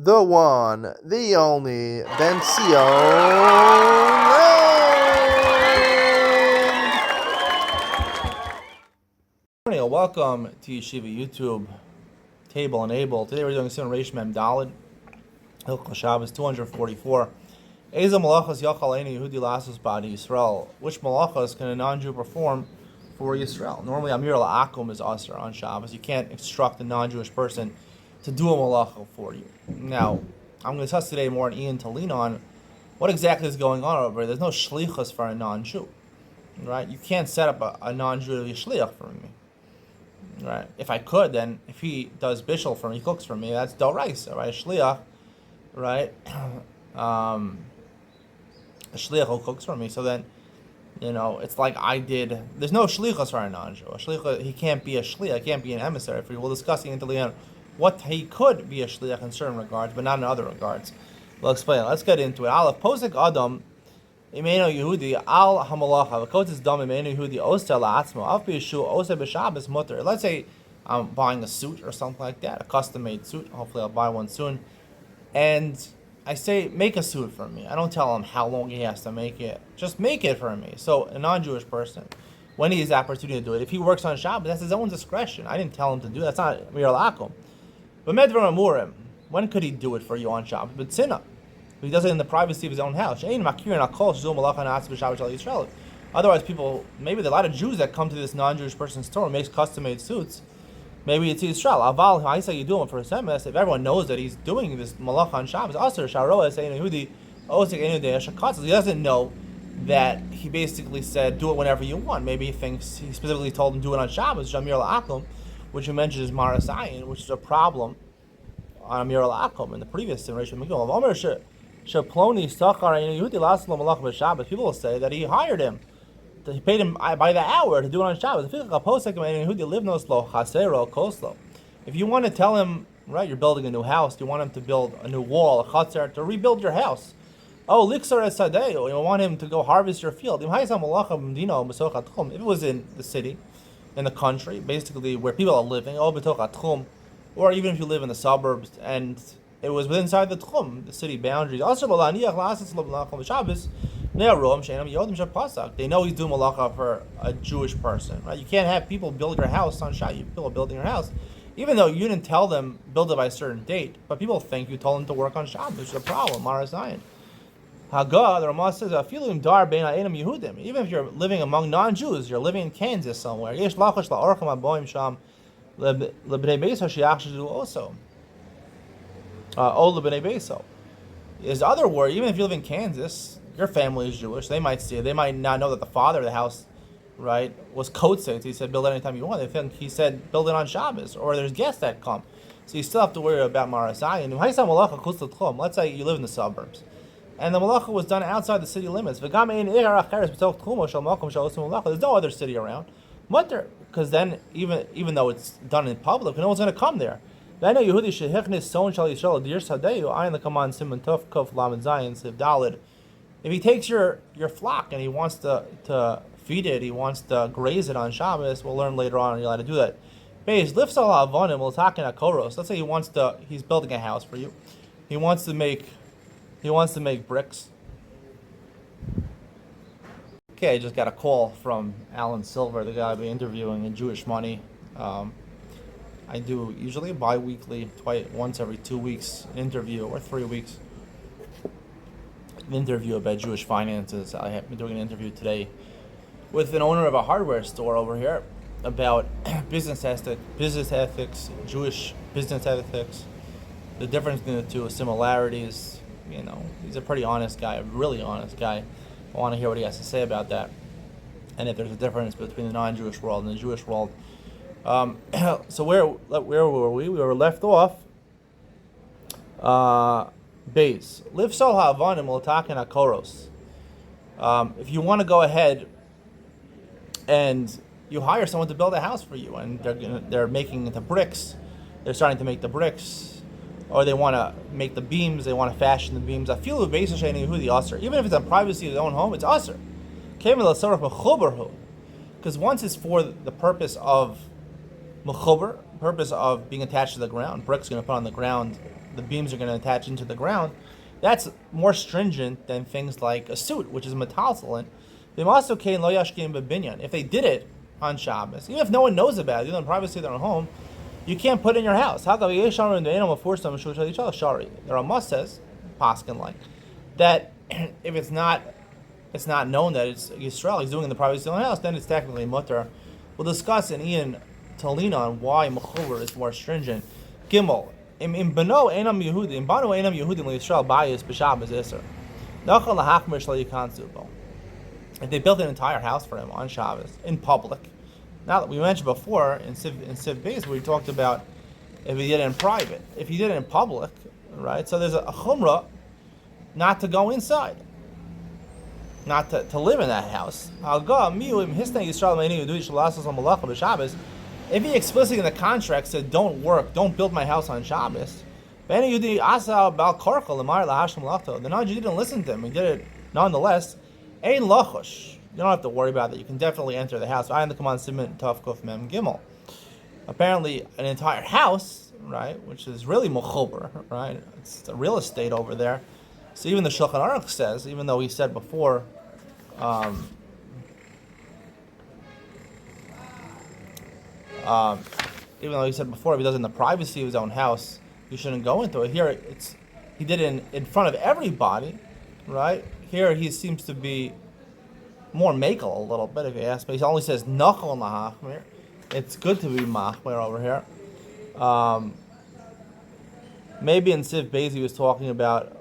the one, the only, Bencio. Welcome to Yeshiva YouTube Table Enabled. Today we're doing Simon Reish Mem Daled, Hilchos Shabbos 244. Eza malachas yachal ein Yehudi lasos b'adi Yisrael. Which malachas can a non-Jew perform for Yisrael? Normally, Amir la'akum is aser on Shabbos. You can't instruct a non-Jewish person to do a malacha for you. Now, I'm going to discuss today more on Ian to lean on what exactly is going on over here. There's no shlichus for a non-Jew, right? You can't set up a non-Jew to be a shliach for me, right? If I could, then if he does bishul for me, he cooks for me, that's doraisa, right? A shliach, right? A shliach who cooks for me, so then, it's like I did. There's no shlichus for a non-Jew. A shliach, he can't be a shliach, he can't be an emissary for you. We'll discuss Ian to lean on what he could be a shliach in certain regards, but not in other regards. We'll explain it. Let's get into it. Aleph posek adam imenu Yehudi al hamalacha v'kotes dam imenu Yehudi osa la'atzmo av b'yishu osa b'Shabbos mutter. Let's say I'm buying a suit or something like that, a custom-made suit. Hopefully I'll buy one soon. And I say, make a suit for me. I don't tell him how long he has to make it. Just make it for me. So a non-Jewish person, when he has the opportunity to do it, if he works on Shabbos, that's his own discretion. I didn't tell him to do that. That's not mir la'akum. But medvar amurim, when could he do it for you on Shabbos? But sinna, he does it in the privacy of his own house. Otherwise, people, maybe there are a lot of Jews that come to this non-Jewish person's store and makes custom-made suits. Maybe it's Yisrael. Aval, I say you do it for a semes. If everyone knows that he's doing this malach on Shabbos, aser sharoa saying Yehudi osik enu de'ashakatzos. He doesn't know that he basically said do it whenever you want. Maybe he thinks he specifically told him do it on Shabbos. Jamir la'akum, which you mentioned is marasayin, which is a problem on Amir al-Akum in the previous generation. People will say that he hired him, that he paid him by the hour to do it on Shabbos. If you want to tell him, right, you're building a new house, you want him to build a new wall, a chatzar, to rebuild your house. Oh, liksar esadeh, you want him to go harvest your field. If it was in the city, in the country, basically where people are living, or even if you live in the suburbs and it was inside the tchum, the city boundaries. They know he's doing malacha for a Jewish person, right? You can't have people build your house on Shabbos. People are building your house, even though you didn't tell them build it by a certain date, but people think you told them to work on Shabbos, which is a problem. Mara Zion. Haga, the Ramah says, even if you're living among non-Jews, you're living in Kansas somewhere. Is other word, even if you live in Kansas, your family is Jewish, they might see it. They might not know that the father of the house, right, was kotzet. He said, build it anytime you want. They think he said, build it on Shabbos, or there's guests that come. So you still have to worry about Marasayan. Let's say you live in the suburbs, and the malacha was done outside the city limits. There's no other city around. Because then, even though it's done in public, no one's going to come there. If he takes your flock and he wants to feed it, he wants to graze it on Shabbos, we'll learn later on you're allowed to do that. Let's say he's building a house for you. He wants to make bricks. Okay, I just got a call from Alan Silver, the guy I'll be interviewing in Jewish Money. I do usually bi-weekly, once every 2 weeks interview, or 3 weeks, an interview about Jewish finances. I have been doing an interview today with an owner of a hardware store over here about business ethics, Jewish business ethics, the difference between the two, similarities. He's a pretty honest guy, a really honest guy. I want to hear what he has to say about that, and if there's a difference between the non-Jewish world and the Jewish world. So where were we? We were left off. Base. Liv sol ha'avanim l'taken ha'koros. If you want to go ahead and you hire someone to build a house for you, and they're making the bricks, they're starting to make the bricks, or they want to make the beams, they want to fashion the beams. I feel even if it's in privacy of their own home, it's aser. Because once it's for the purpose of mechuber, purpose of being attached to the ground, bricks going to put on the ground the beams are going to attach into the ground, that's more stringent than things like a suit, which is metaltalin. If they did it on Shabbos, even if no one knows about it, in the privacy of their own home, you can't put it in your house. There are Rama says, Paskin like, that if it's not known that it's Yisrael, he's doing it in the privacy of the house, then it's technically mutter. We'll discuss in Ian Talina on why Mechuber is more stringent. Gimel, in Bano Enam Yehudi, in Bano Enam Yehudi Yisrael Bayis B'Shabbos Isser. Nachal lahachmir shlo yikansu bo. If they built an entire house for him on Shabbos in public. Now that we mentioned before in Civ Beis, we talked about if he did it in private, if he did it in public, right? So there's a chumrah not to go inside, not to live in that house. If he explicitly in the contract said, "Don't work, don't build my house on Shabbos," the non-Jew didn't listen to him. He did it nonetheless. Ein lachosh. You don't have to worry about that. You can definitely enter the house. I am the command Siman Tav Kuf Mem Gimel. Apparently, an entire house, right, which is really mechuber, right? It's the real estate over there. So even the Shulchan Aruch says, even though he said before, if he does it in the privacy of his own house, you shouldn't go into it. Here, he did it in front of everybody, right? Here, he seems to be more makel a little bit, if you ask me. He only says nachol lahachmir. It's good to be machmir over here. Maybe in Civ Beis he was talking about.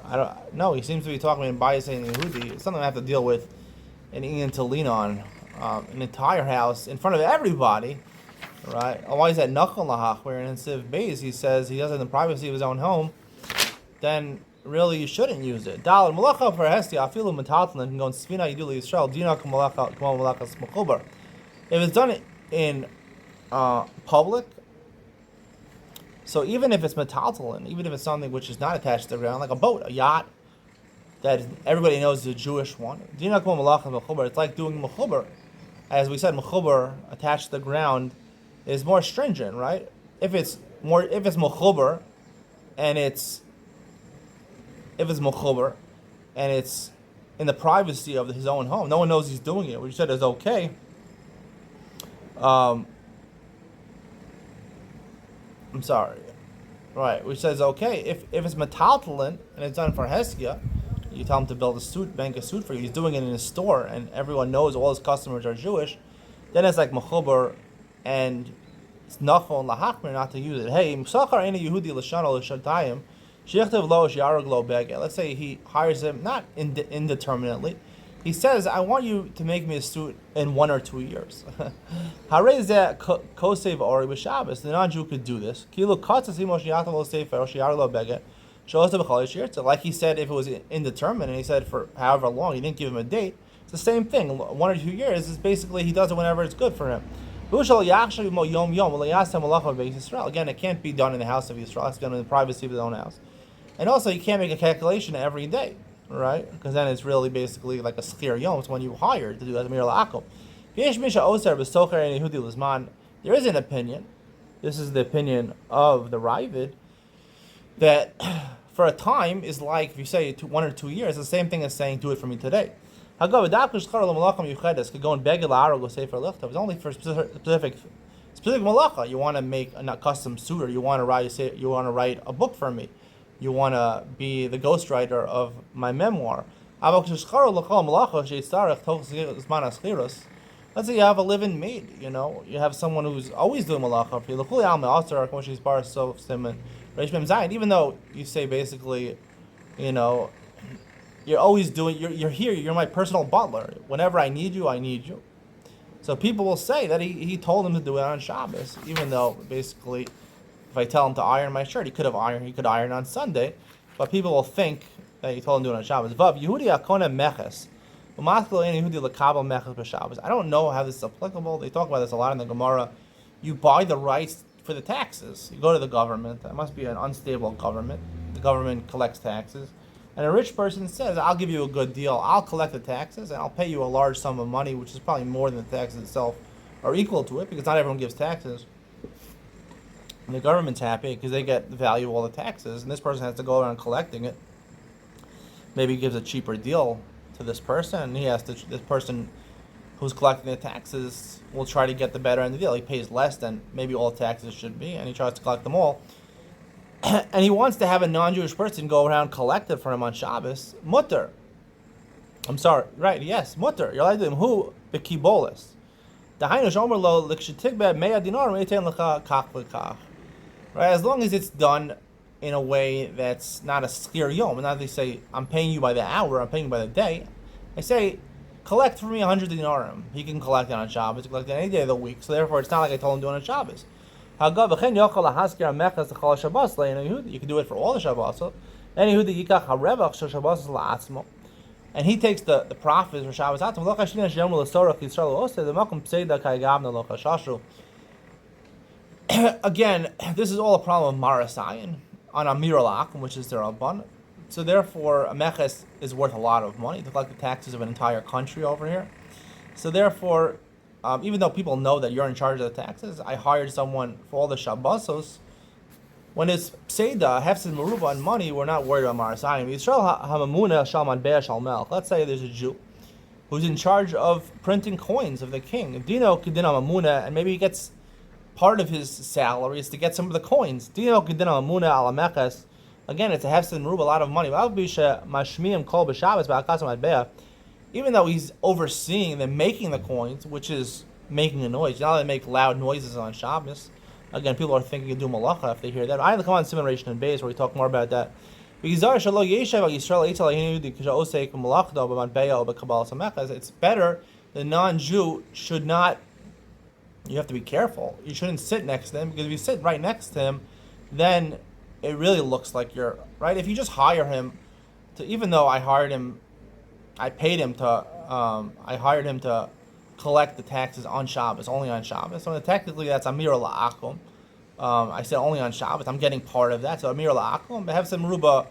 I don't know. He seems to be talking about Bayis and Yehudi. It's something I have to deal with in Ian to lean on. An entire house in front of everybody, right? Why is that nachol lahachmir? And in Civ Beis he says he does it in the privacy of his own home. Then really you shouldn't use it. Daled malacha for hesti afilu metaltalin can go in svina yiduli Yisrael dina k'malacha k'malachas mechuber. If it's done in public, so even if it's metaltalin, even if it's something which is not attached to the ground, like a boat, a yacht, that everybody knows is a Jewish one, dina k'malachas mechuber. It's like doing mechuber. As we said, mechuber attached to the ground is more stringent, right? If it's mechuber and it's mechuber, and it's in the privacy of his own home, no one knows he's doing it, which you said is okay. I'm sorry. Right, which says okay. If it's metaltalin and it's done for Heskia, you tell him to build a suit, bank a suit for you. He's doing it in his store, and everyone knows all his customers are Jewish. Then it's like mechuber, and it's nachon lahachmir not to use it. Hey, Msachar ena Yehudi l'shana l'shatayim. Let's say he hires him not indeterminately. He says, "I want you to make me a suit in 1 or 2 years." The non-Jew could do this. Like he said, if it was indeterminate, and he said for however long, he didn't give him a date. It's the same thing. 1 or 2 years is basically he does it whenever it's good for him. Again, it can't be done in the house of Yisrael. It's done in the privacy of his own house. And also, you can't make a calculation every day, right? Because then it's really basically like a schir yom. It's when you hire to do that. There is an opinion. This is the opinion of the Ravid, that for a time is like, if you say 1 or 2 years, the same thing as saying, do it for me today. Could go and beg go say for lichtav. It's only for specific malacha. You want to make a custom suit, or you want to write a book for me. You want to be the ghostwriter of my memoir. Let's say you have a live-in maid. You have someone who's always doing malacha for you. Even though you say basically, you're always doing. You're here. You're my personal butler. Whenever I need you, I need you. So people will say that he told him to do it on Shabbos, even though basically, if I tell him to iron my shirt, he could iron on Sunday, but people will think that he told him to do it on Shabbos. Vav Yehudi akona meches, Yehudi lekabel meches b'Shabbos. I don't know how this is applicable. They talk about this a lot in the Gemara. You buy the rights for the taxes. You go to the government. That must be an unstable government. The government collects taxes. And a rich person says, I'll give you a good deal. I'll collect the taxes, and I'll pay you a large sum of money, which is probably more than the taxes itself are equal to it, because not everyone gives taxes. And the government's happy because they get the value of all the taxes, and this person has to go around collecting it. Maybe he gives a cheaper deal to this person, and this person who's collecting the taxes will try to get the better end of the deal. He pays less than maybe all taxes should be, and he tries to collect them all. And he wants to have a non-Jewish person go around collect it for him on Shabbos. Mutter. I'm sorry. Right, yes, mutter. You're allowed to do him. Who? Bekibolis. Right, as long as it's done in a way that's not a skir yom, not they say, I'm paying you by the hour, I'm paying you by the day. I say, collect for me 100 dinarim. He can collect it on Shabbos, collect it any day of the week, so therefore it's not like I told him to do it on Shabbos. You can do it for all the Shabbos. And he takes the profits for Shabbos. Again, this is all a problem of Marasayan on Amir al-Akum, which is their Rabban. So therefore, a meches is worth a lot of money to collect the taxes of an entire country over here. So therefore, even though people know that you're in charge of the taxes, I hired someone for all the Shabbosos. When it's Seidah, Hefsid Meruba, and money, we're not worried about Marasayan. Let's say there's a Jew who's in charge of printing coins of the king. Dino Kedina Mamuna, and maybe he gets part of his salary is to get some of the coins. Dino Kedina Mamuna ala Meches. Again, it's a Hefsid Meruba, a lot of money. Even though he's overseeing them making the coins, which is making a noise. Now they make loud noises on Shabbos. Again, people are thinking of do malacha if they hear that. I have to come on Simon and Beis where we talk more about that. It's better, the non-Jew should not, you have to be careful. You shouldn't sit next to him, because if you sit right next to him, then it really looks like you're, right? If you just hire him to, even though I hired him to collect the taxes on Shabbos, only on Shabbos. So technically that's Amir La'akum. I said only on Shabbos. I'm getting part of that. So Amir La'akum. But have some Ruba,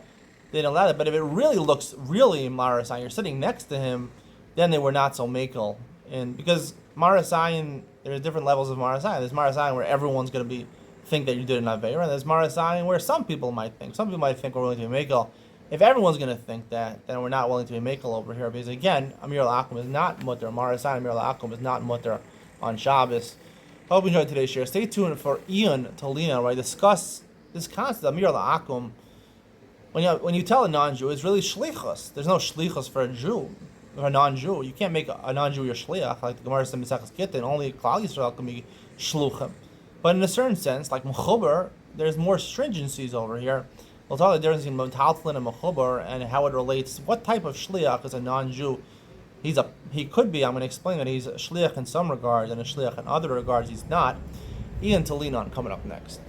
they didn't allow that. But if it really looks really Marasayan, you're sitting next to him, then they were not so makel. And because Marasayan, there's different levels of Marasayan. There's Marasayan where everyone's going to think that you did an Aveira. And there's Marasayan where some people might think. Some people might think we're willing to be makel. If everyone's going to think that, then we're not willing to be makel over here. Because again, Amir al-Akum is not mutter. Marasayan Amir al-Akum is not mutter on Shabbos. Hope you enjoyed today's share. Stay tuned for Ian Tolina, where I discuss this concept of Amir al-Akum. When you tell a non-Jew, it's really shlichus. There's no shlichus for a Jew, or a non-Jew. You can't make a non-Jew your shliach, like the Gemara says in Mesechus Gittin. Only Klal Yisrael can be shluchim. But in a certain sense, like Mechuber, there's more stringencies over here. We'll talk about the difference between Metaltlin and Mechuber and how it relates. What type of shliach is a non-Jew? He could be. I'm going to explain that he's a shliach in some regards and a shliach in other regards he's not. Ian Tolina coming up next.